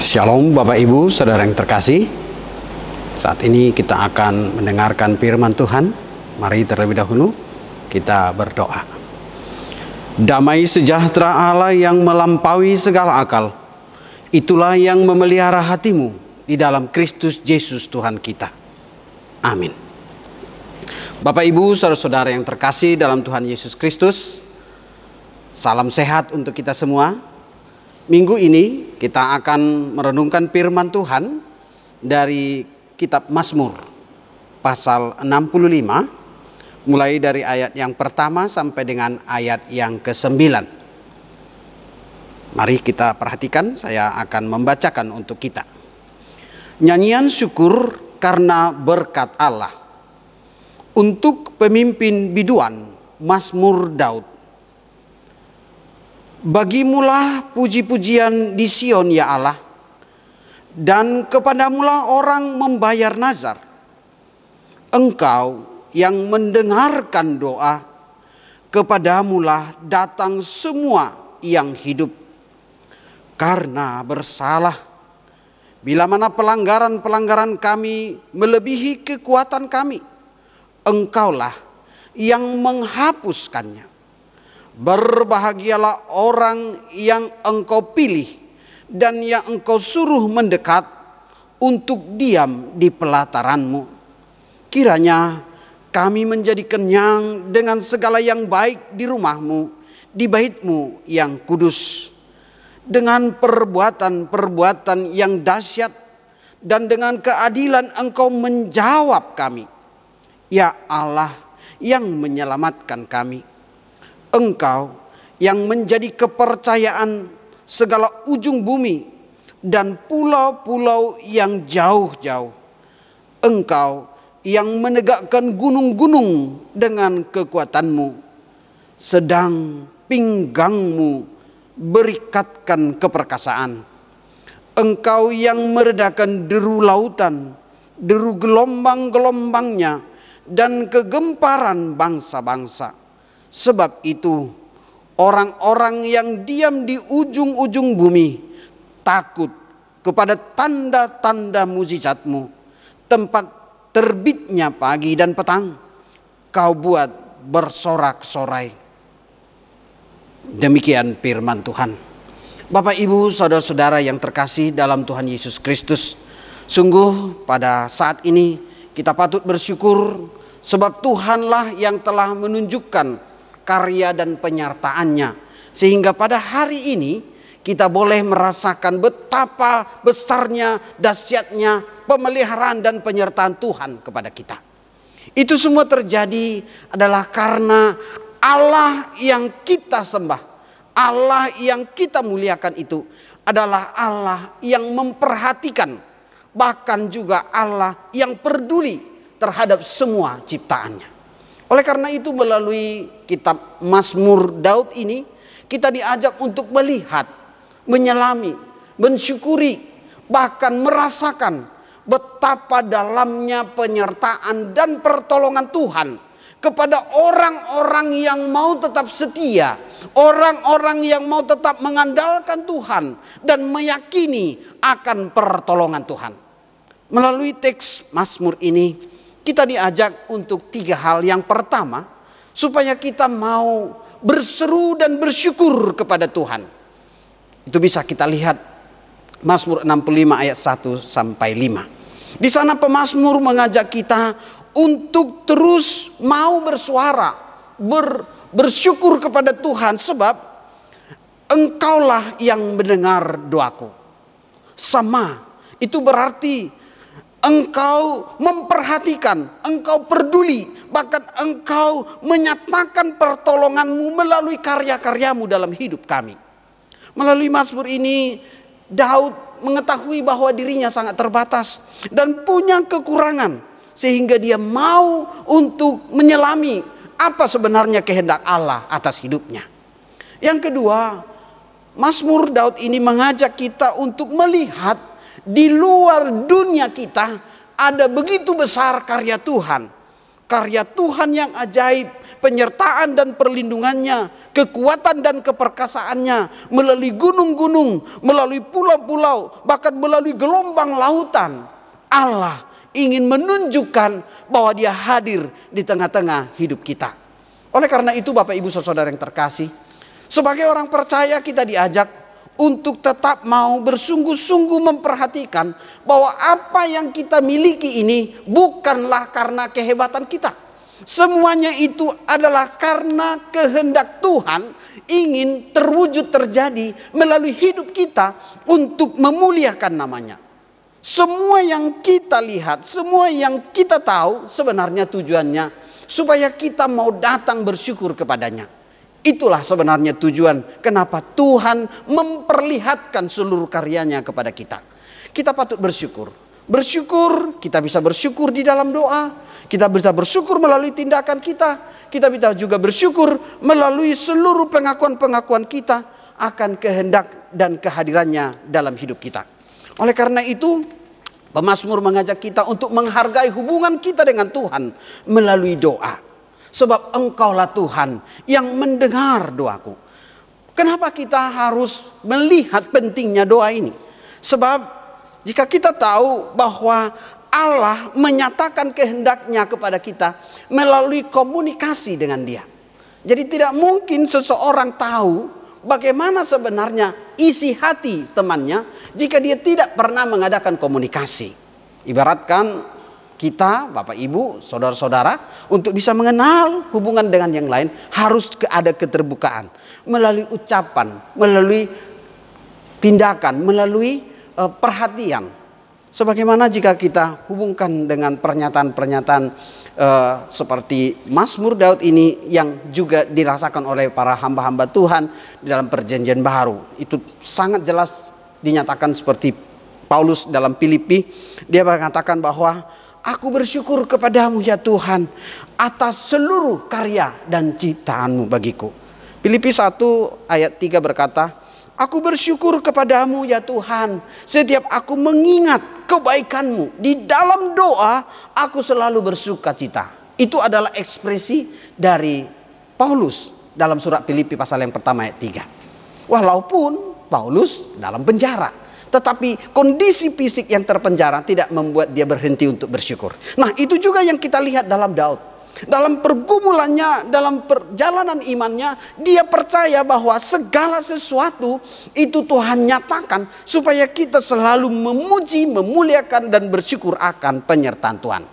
Shalom Bapak Ibu Saudara yang terkasih. Saat ini kita akan mendengarkan firman Tuhan. Mari terlebih dahulu kita berdoa. Damai sejahtera Allah yang melampaui segala akal, itulah yang memelihara hatimu di dalam Kristus Yesus Tuhan kita. Amin. Bapak Ibu Saudara-saudara yang terkasih dalam Tuhan Yesus Kristus, salam sehat untuk kita semua. Minggu ini kita akan merenungkan firman Tuhan dari kitab Mazmur pasal 65 mulai dari ayat yang pertama sampai dengan ayat yang ke-9. Mari kita perhatikan, saya akan membacakan untuk kita. Nyanyian syukur karena berkat Allah. Untuk pemimpin biduan, Mazmur Daud. Bagimulah puji-pujian di Sion ya Allah, dan kepadamulah orang membayar nazar. Engkau yang mendengarkan doa, kepadamulah datang semua yang hidup. Karena bersalah, bila mana pelanggaran-pelanggaran kami melebihi kekuatan kami, Engkaulah yang menghapuskannya. Berbahagialah orang yang Engkau pilih dan yang Engkau suruh mendekat untuk diam di pelataran-Mu. Kiranya kami menjadi kenyang dengan segala yang baik di rumah-Mu, di bait-Mu yang kudus. Dengan perbuatan-perbuatan yang dahsyat dan dengan keadilan Engkau menjawab kami. Ya Allah yang menyelamatkan kami. Engkau yang menjadi kepercayaan segala ujung bumi dan pulau-pulau yang jauh-jauh. Engkau yang menegakkan gunung-gunung dengan kekuatan-Mu, sedang pinggang-Mu berikatkan keperkasaan. Engkau yang meredakan deru lautan, deru gelombang-gelombangnya, dan kegemparan bangsa-bangsa. Sebab itu orang-orang yang diam di ujung-ujung bumi takut kepada tanda-tanda mukjizat-Mu. Tempat terbitnya pagi dan petang Kau buat bersorak-sorai. Demikian firman Tuhan. Bapak Ibu Saudara-saudara yang terkasih dalam Tuhan Yesus Kristus, sungguh pada saat ini kita patut bersyukur sebab Tuhanlah yang telah menunjukkan karya dan penyertaannya, sehingga pada hari ini kita boleh merasakan betapa besarnya, dahsyatnya pemeliharaan dan penyertaan Tuhan kepada kita. Itu semua terjadi adalah karena Allah yang kita sembah, Allah yang kita muliakan itu adalah Allah yang memperhatikan, bahkan juga Allah yang peduli terhadap semua ciptaannya. Oleh karena itu melalui kitab Mazmur Daud ini kita diajak untuk melihat, menyelami, mensyukuri, bahkan merasakan betapa dalamnya penyertaan dan pertolongan Tuhan kepada orang-orang yang mau tetap setia, orang-orang yang mau tetap mengandalkan Tuhan dan meyakini akan pertolongan Tuhan. Melalui teks Mazmur ini kita diajak untuk 3 hal. Yang pertama, supaya kita mau berseru dan bersyukur kepada Tuhan. Itu bisa kita lihat Mazmur 65 ayat 1 sampai 5. Di sana pemazmur mengajak kita untuk terus mau bersuara, bersyukur kepada Tuhan, sebab Engkaulah yang mendengar doaku. Sama, itu berarti Engkau memperhatikan, Engkau peduli, bahkan Engkau menyatakan pertolongan-Mu melalui karya-karya-Mu dalam hidup kami. Melalui Mazmur ini Daud mengetahui bahwa dirinya sangat terbatas dan punya kekurangan, sehingga dia mau untuk menyelami apa sebenarnya kehendak Allah atas hidupnya. Yang kedua, Mazmur Daud ini mengajak kita untuk melihat di luar dunia kita ada begitu besar karya Tuhan. karya Tuhan yang ajaib, penyertaan dan perlindungannya, kekuatan dan keperkasaannya, melalui gunung-gunung, melalui pulau-pulau, bahkan melalui gelombang lautan. Allah ingin menunjukkan bahwa Dia hadir di tengah-tengah hidup kita. Oleh karena itu Bapak Ibu Saudara yang terkasih, sebagai orang percaya kita diajak untuk tetap mau bersungguh-sungguh memperhatikan bahwa apa yang kita miliki ini bukanlah karena kehebatan kita. Semuanya itu adalah karena kehendak Tuhan ingin terwujud terjadi melalui hidup kita untuk memuliakan namanya. Semua yang kita lihat, semua yang kita tahu sebenarnya tujuannya supaya kita mau datang bersyukur kepadanya. Itulah sebenarnya tujuan kenapa Tuhan memperlihatkan seluruh karyanya kepada kita. Kita patut bersyukur. Bersyukur, kita bisa bersyukur di dalam doa. Kita bisa bersyukur melalui tindakan kita. Kita bisa juga bersyukur melalui seluruh pengakuan-pengakuan kita akan kehendak dan kehadirannya dalam hidup kita. Oleh karena itu, pemazmur mengajak kita untuk menghargai hubungan kita dengan Tuhan melalui doa. Sebab Engkaulah Tuhan yang mendengar doaku. Kenapa kita harus melihat pentingnya doa ini? Sebab jika kita tahu bahwa Allah menyatakan kehendaknya kepada kita melalui komunikasi dengan Dia. Jadi tidak mungkin seseorang tahu bagaimana sebenarnya isi hati temannya jika dia tidak pernah mengadakan komunikasi. Ibaratkan kita, Bapak Ibu, saudara-saudara, untuk bisa mengenal hubungan dengan yang lain harus ada keterbukaan melalui ucapan, melalui tindakan, melalui perhatian. Sebagaimana jika kita hubungkan dengan pernyataan-pernyataan seperti Mazmur Daud ini yang juga dirasakan oleh para hamba-hamba Tuhan di dalam Perjanjian Baru. Itu sangat jelas dinyatakan seperti Paulus dalam Filipi. Dia mengatakan bahwa aku bersyukur kepadamu ya Tuhan atas seluruh karya dan ciptaanmu bagiku. Filipi 1 ayat 3 berkata, aku bersyukur kepadamu ya Tuhan setiap aku mengingat kebaikanmu. Di dalam doa aku selalu bersuka cita. Itu adalah ekspresi dari Paulus dalam surat Filipi pasal yang pertama ayat 3. Walaupun Paulus dalam penjara, tetapi kondisi fisik yang terpenjara tidak membuat dia berhenti untuk bersyukur. Nah, itu juga yang kita lihat dalam Daud. Dalam pergumulannya, dalam perjalanan imannya, dia percaya bahwa segala sesuatu itu Tuhan nyatakan supaya kita selalu memuji, memuliakan dan bersyukur akan penyertaan Tuhan.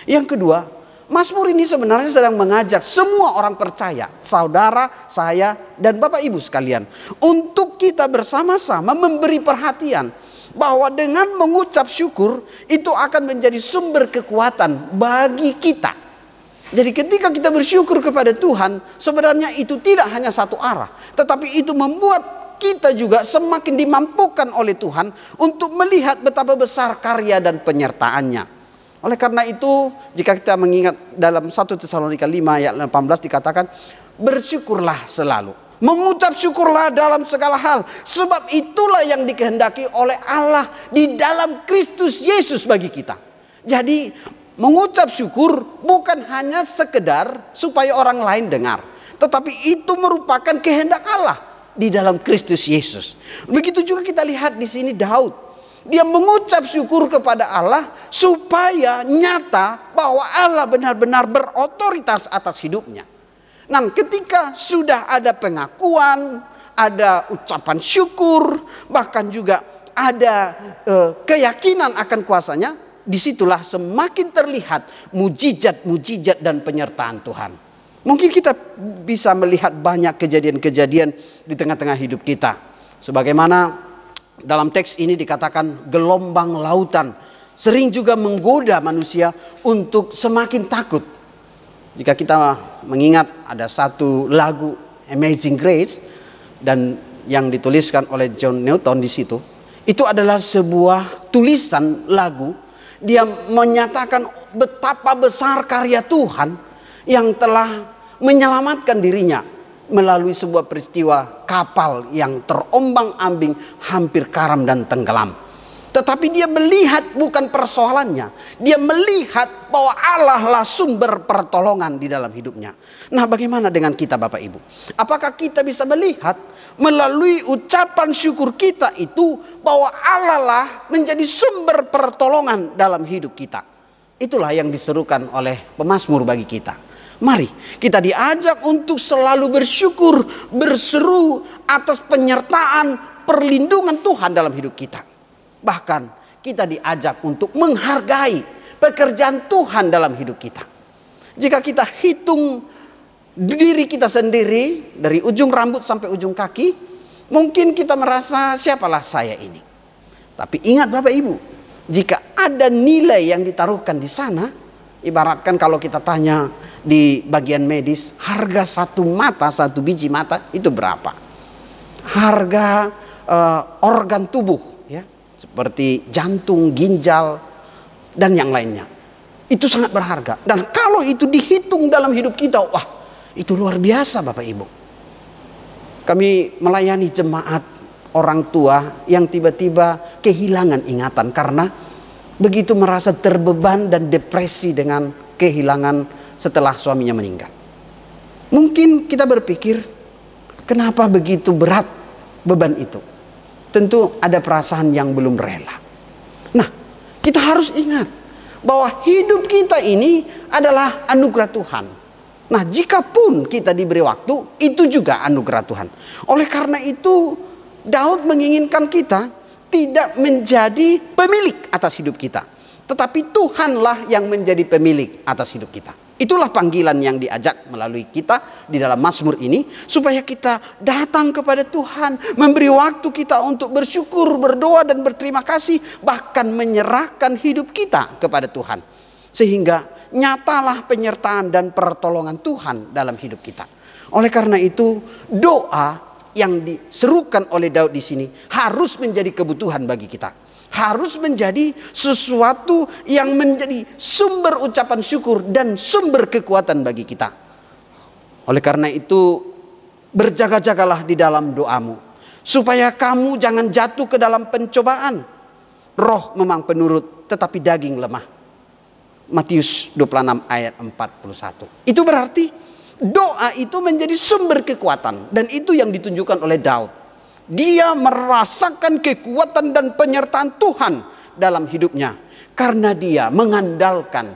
Yang kedua, Mazmur ini sebenarnya sedang mengajak semua orang percaya, saudara, saya, dan Bapak Ibu sekalian, untuk kita bersama-sama memberi perhatian bahwa dengan mengucap syukur itu akan menjadi sumber kekuatan bagi kita. Jadi ketika kita bersyukur kepada Tuhan, sebenarnya itu tidak hanya satu arah, tetapi itu membuat kita juga semakin dimampukan oleh Tuhan untuk melihat betapa besar karya dan penyertaannya. Oleh karena itu, jika kita mengingat dalam 1 Tesalonika 5 ayat 18 dikatakan, bersyukurlah selalu. Mengucap syukurlah dalam segala hal. Sebab itulah yang dikehendaki oleh Allah di dalam Kristus Yesus bagi kita. Jadi mengucap syukur bukan hanya sekedar supaya orang lain dengar. Tetapi itu merupakan kehendak Allah di dalam Kristus Yesus. Begitu juga kita lihat di sini Daud. Dia mengucap syukur kepada Allah supaya nyata bahwa Allah benar-benar berotoritas atas hidupnya. Nah, ketika sudah ada pengakuan, ada ucapan syukur, bahkan juga ada keyakinan akan kuasanya, disitulah semakin terlihat mujizat-mujizat dan penyertaan Tuhan. Mungkin kita bisa melihat banyak kejadian-kejadian di tengah-tengah hidup kita. Sebagaimana dalam teks ini dikatakan gelombang lautan sering juga menggoda manusia untuk semakin takut. Jika kita mengingat ada satu lagu Amazing Grace dan yang dituliskan oleh John Newton di situ, itu adalah sebuah tulisan lagu. Dia menyatakan betapa besar karya Tuhan yang telah menyelamatkan dirinya melalui sebuah peristiwa kapal yang terombang-ambing hampir karam dan tenggelam. Tetapi dia melihat bukan persoalannya. Dia melihat bahwa Allah lah sumber pertolongan di dalam hidupnya. Nah, bagaimana dengan kita Bapak Ibu? Apakah kita bisa melihat melalui ucapan syukur kita itu bahwa Allah lah menjadi sumber pertolongan dalam hidup kita? Itulah yang diserukan oleh pemazmur bagi kita. Mari kita diajak untuk selalu bersyukur, berseru atas penyertaan, perlindungan Tuhan dalam hidup kita. Bahkan kita diajak untuk menghargai pekerjaan Tuhan dalam hidup kita. Jika kita hitung diri kita sendiri dari ujung rambut sampai ujung kaki, mungkin kita merasa siapalah saya ini. Tapi ingat Bapak Ibu, jika ada nilai yang ditaruhkan di sana, ibaratkan kalau kita tanya di bagian medis, harga satu mata, satu biji mata itu berapa? Harga organ tubuh, ya, seperti jantung, ginjal, dan yang lainnya. Itu sangat berharga. Dan kalau itu dihitung dalam hidup kita, wah, itu luar biasa Bapak Ibu. Kami melayani jemaat orang tua yang tiba-tiba kehilangan ingatan karena begitu merasa terbeban dan depresi dengan kehilangan setelah suaminya meninggal. Mungkin kita berpikir, kenapa begitu berat beban itu? Tentu ada perasaan yang belum rela. Nah, kita harus ingat bahwa hidup kita ini adalah anugerah Tuhan. Nah, jika pun kita diberi waktu, itu juga anugerah Tuhan. Oleh karena itu, Daud menginginkan kita tidak menjadi pemilik atas hidup kita, tetapi Tuhanlah yang menjadi pemilik atas hidup kita. Itulah panggilan yang diajak melalui kita di dalam Mazmur ini, supaya kita datang kepada Tuhan, memberi waktu kita untuk bersyukur, berdoa dan berterima kasih, bahkan menyerahkan hidup kita kepada Tuhan, sehingga nyatalah penyertaan dan pertolongan Tuhan dalam hidup kita. Oleh karena itu, doa yang diserukan oleh Daud di sini harus menjadi kebutuhan bagi kita. Harus menjadi sesuatu yang menjadi sumber ucapan syukur dan sumber kekuatan bagi kita. Oleh karena itu, berjaga-jagalah di dalam doamu, supaya kamu jangan jatuh ke dalam pencobaan. Roh memang penurut, tetapi daging lemah. Matius 26 ayat 41. Itu berarti doa itu menjadi sumber kekuatan. Dan itu yang ditunjukkan oleh Daud. Dia merasakan kekuatan dan penyertaan Tuhan dalam hidupnya, karena dia mengandalkan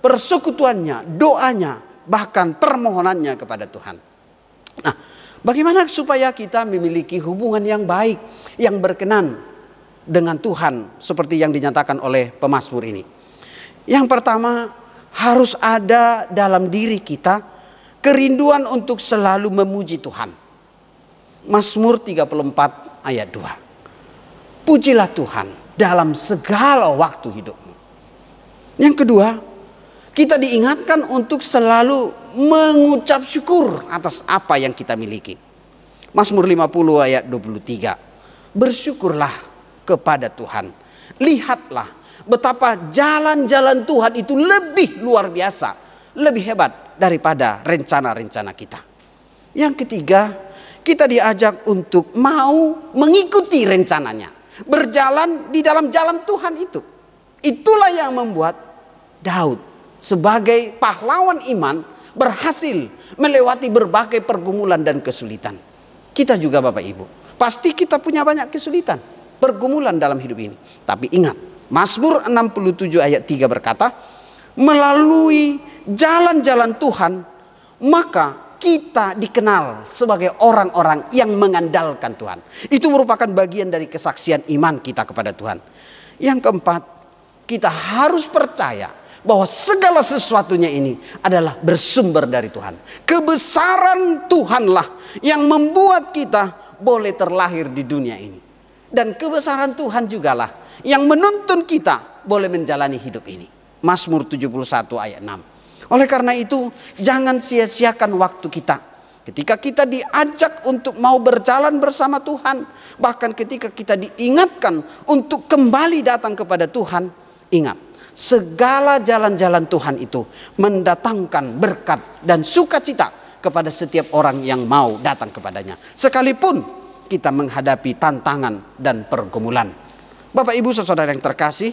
persekutuannya, doanya, bahkan permohonannya kepada Tuhan. Nah, bagaimana supaya kita memiliki hubungan yang baik, yang berkenan dengan Tuhan seperti yang dinyatakan oleh pemazmur ini? Yang pertama, harus ada dalam diri kita kerinduan untuk selalu memuji Tuhan. Mazmur 34 ayat 2. Pujilah Tuhan dalam segala waktu hidupmu. Yang kedua, kita diingatkan untuk selalu mengucap syukur atas apa yang kita miliki. Mazmur 50 ayat 23. Bersyukurlah kepada Tuhan. Lihatlah betapa jalan-jalan Tuhan itu lebih luar biasa, lebih hebat daripada rencana-rencana kita. Yang ketiga, kita diajak untuk mau mengikuti rencananya, berjalan di dalam jalan Tuhan itu. Itulah yang membuat Daud sebagai pahlawan iman berhasil melewati berbagai pergumulan dan kesulitan. Kita juga Bapak Ibu, pasti kita punya banyak kesulitan, pergumulan dalam hidup ini. Tapi ingat, Mazmur 67 ayat 3 berkata, melalui jalan-jalan Tuhan, maka kita dikenal sebagai orang-orang yang mengandalkan Tuhan. Itu merupakan bagian dari kesaksian iman kita kepada Tuhan. Yang keempat, kita harus percaya bahwa segala sesuatunya ini adalah bersumber dari Tuhan. Kebesaran Tuhanlah yang membuat kita boleh terlahir di dunia ini. Dan kebesaran Tuhan jugalah yang menuntun kita boleh menjalani hidup ini. Mazmur 71 ayat 6. Oleh karena itu, jangan sia-siakan waktu kita. Ketika kita diajak untuk mau berjalan bersama Tuhan, bahkan ketika kita diingatkan untuk kembali datang kepada Tuhan, ingat, segala jalan-jalan Tuhan itu mendatangkan berkat dan sukacita kepada setiap orang yang mau datang kepadanya. Sekalipun kita menghadapi tantangan dan pergumulan. Bapak Ibu saudara yang terkasih,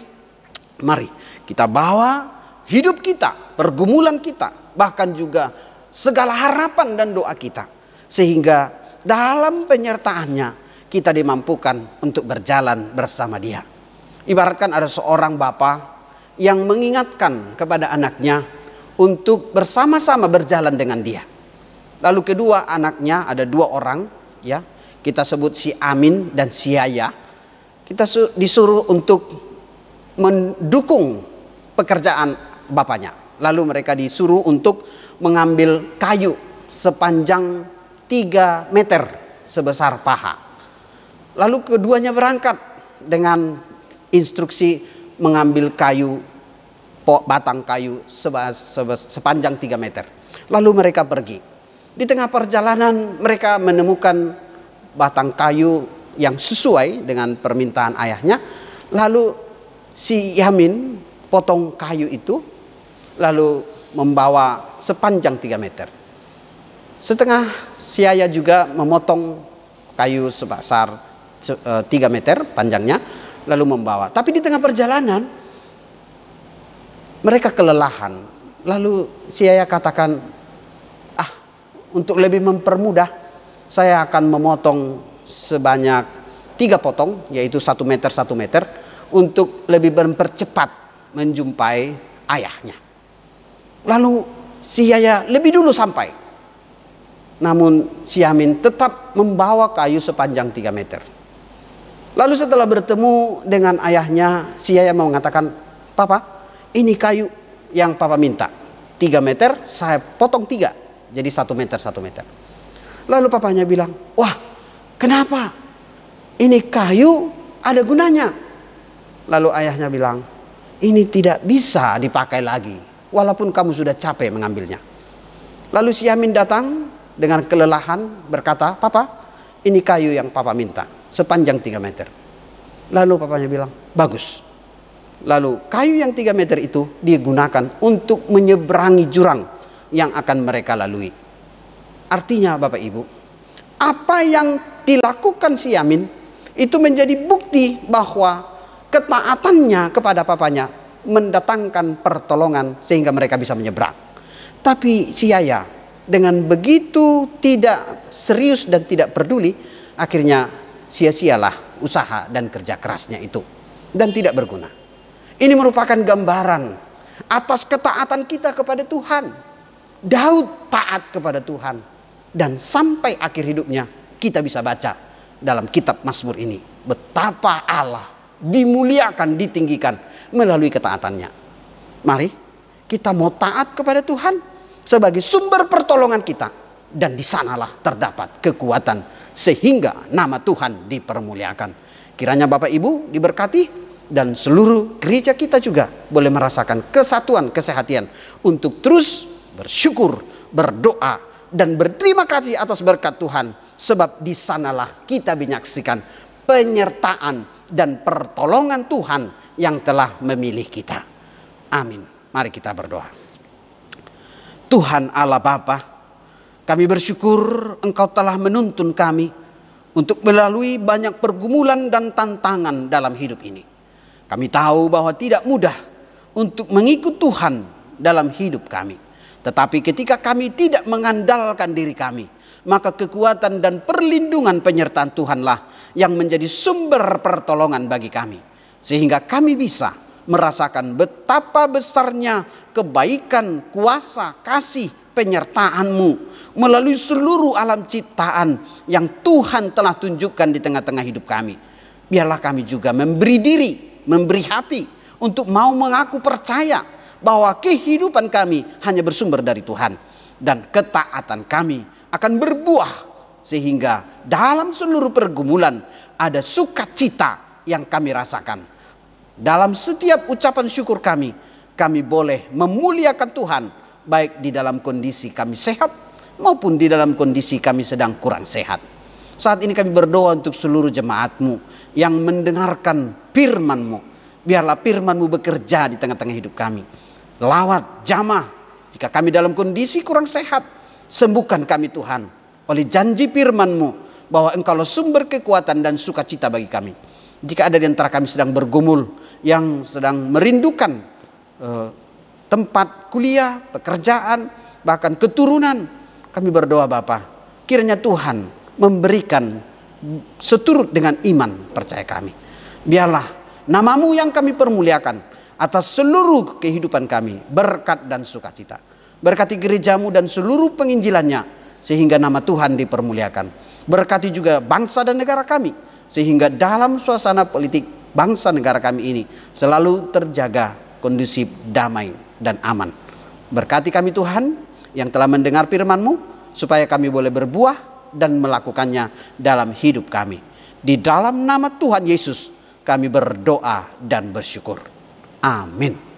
mari kita bawa hidup kita, pergumulan kita, bahkan juga segala harapan dan doa kita, sehingga dalam penyertaannya kita dimampukan untuk berjalan bersama Dia. Ibaratkan ada seorang bapa yang mengingatkan kepada anaknya untuk bersama-sama berjalan dengan dia. Lalu kedua anaknya, ada dua orang, ya, kita sebut si Amin dan si Yaya. Kita disuruh untuk mendukung pekerjaan bapaknya. Lalu mereka disuruh untuk mengambil kayu sepanjang 3 meter sebesar paha. Lalu keduanya berangkat dengan instruksi mengambil kayu, batang kayu sepanjang 3 meter. Lalu mereka pergi. Di tengah perjalanan mereka menemukan batang kayu yang sesuai dengan permintaan ayahnya. Lalu si Yamin potong kayu itu, lalu membawa sepanjang 3 meter. Setengah si Yaya juga memotong kayu sebesar 3 meter panjangnya, lalu membawa. Tapi di tengah perjalanan mereka kelelahan. Lalu si Yaya katakan, untuk lebih mempermudah, saya akan memotong sebanyak 3 potong, yaitu 1 meter 1 meter, untuk lebih mempercepat menjumpai ayahnya. Lalu si Yaya lebih dulu sampai. Namun si Yamin tetap membawa kayu sepanjang 3 meter. Lalu setelah bertemu dengan ayahnya, si Yaya mengatakan, "Papa, ini kayu yang Papa minta. 3 meter, saya potong 3. Jadi 1 meter 1 meter. Lalu papanya bilang, "Wah, kenapa? Ini kayu ada gunanya." Lalu ayahnya bilang, "Ini tidak bisa dipakai lagi, walaupun kamu sudah capek mengambilnya." Lalu si Yamin datang dengan kelelahan berkata, "Papa, ini kayu yang Papa minta, sepanjang 3 meter. Lalu papanya bilang, "Bagus." Lalu kayu yang 3 meter itu digunakan untuk menyeberangi jurang yang akan mereka lalui. Artinya Bapak Ibu, apa yang dilakukan si Yamin itu menjadi bukti bahwa ketaatannya kepada papanya mendatangkan pertolongan sehingga mereka bisa menyeberang. Tapi si Yaya dengan begitu tidak serius dan tidak peduli, akhirnya sia-sialah usaha dan kerja kerasnya itu dan tidak berguna. Ini merupakan gambaran atas ketaatan kita kepada Tuhan. Daud taat kepada Tuhan, dan sampai akhir hidupnya kita bisa baca dalam kitab Mazmur ini betapa Allah dimuliakan, ditinggikan melalui ketaatannya. Mari kita mau taat kepada Tuhan sebagai sumber pertolongan kita, dan di sanalah terdapat kekuatan sehingga nama Tuhan dipermuliakan. Kiranya Bapak Ibu diberkati, dan seluruh gereja kita juga boleh merasakan kesatuan, kesehatan untuk terus bersyukur, berdoa, dan berterima kasih atas berkat Tuhan. Sebab di sanalah kita menyaksikan penyertaan dan pertolongan Tuhan yang telah memilih kita. Amin. Mari kita berdoa. Tuhan Allah Bapa, kami bersyukur Engkau telah menuntun kami untuk melalui banyak pergumulan dan tantangan dalam hidup ini. Kami tahu bahwa tidak mudah untuk mengikut Tuhan dalam hidup kami. Tetapi ketika kami tidak mengandalkan diri kami, maka kekuatan dan perlindungan penyertaan Tuhanlah yang menjadi sumber pertolongan bagi kami. Sehingga kami bisa merasakan betapa besarnya kebaikan, kuasa, kasih, penyertaan-Mu melalui seluruh alam ciptaan yang Tuhan telah tunjukkan di tengah-tengah hidup kami. Biarlah kami juga memberi diri, memberi hati untuk mau mengaku percaya bahwa kehidupan kami hanya bersumber dari Tuhan, dan ketaatan kami akan berbuah sehingga dalam seluruh pergumulan ada sukacita yang kami rasakan. Dalam setiap ucapan syukur kami boleh memuliakan Tuhan, baik di dalam kondisi kami sehat maupun di dalam kondisi kami sedang kurang sehat. Saat ini kami berdoa untuk seluruh jemaat-Mu yang mendengarkan firman-Mu. Biarlah firman-Mu bekerja di tengah-tengah hidup kami. Lawat, jamah, jika kami dalam kondisi kurang sehat, sembuhkan kami Tuhan. Oleh janji firman-Mu bahwa Engkaulah sumber kekuatan dan sukacita bagi kami. Jika ada di antara kami sedang bergumul, yang sedang merindukan tempat kuliah, pekerjaan, bahkan keturunan, kami berdoa Bapa, kiranya Tuhan memberikan seturut dengan iman percaya kami. Biarlah nama-Mu yang kami permuliakan atas seluruh kehidupan kami, berkat dan sukacita. Berkati gereja-Mu dan seluruh penginjilannya, sehingga nama Tuhan dipermuliakan. Berkati juga bangsa dan negara kami, sehingga dalam suasana politik bangsa negara kami ini selalu terjaga kondusif, damai, dan aman. Berkati kami Tuhan yang telah mendengar firman-Mu, supaya kami boleh berbuah dan melakukannya dalam hidup kami. Di dalam nama Tuhan Yesus kami berdoa dan bersyukur. Amin.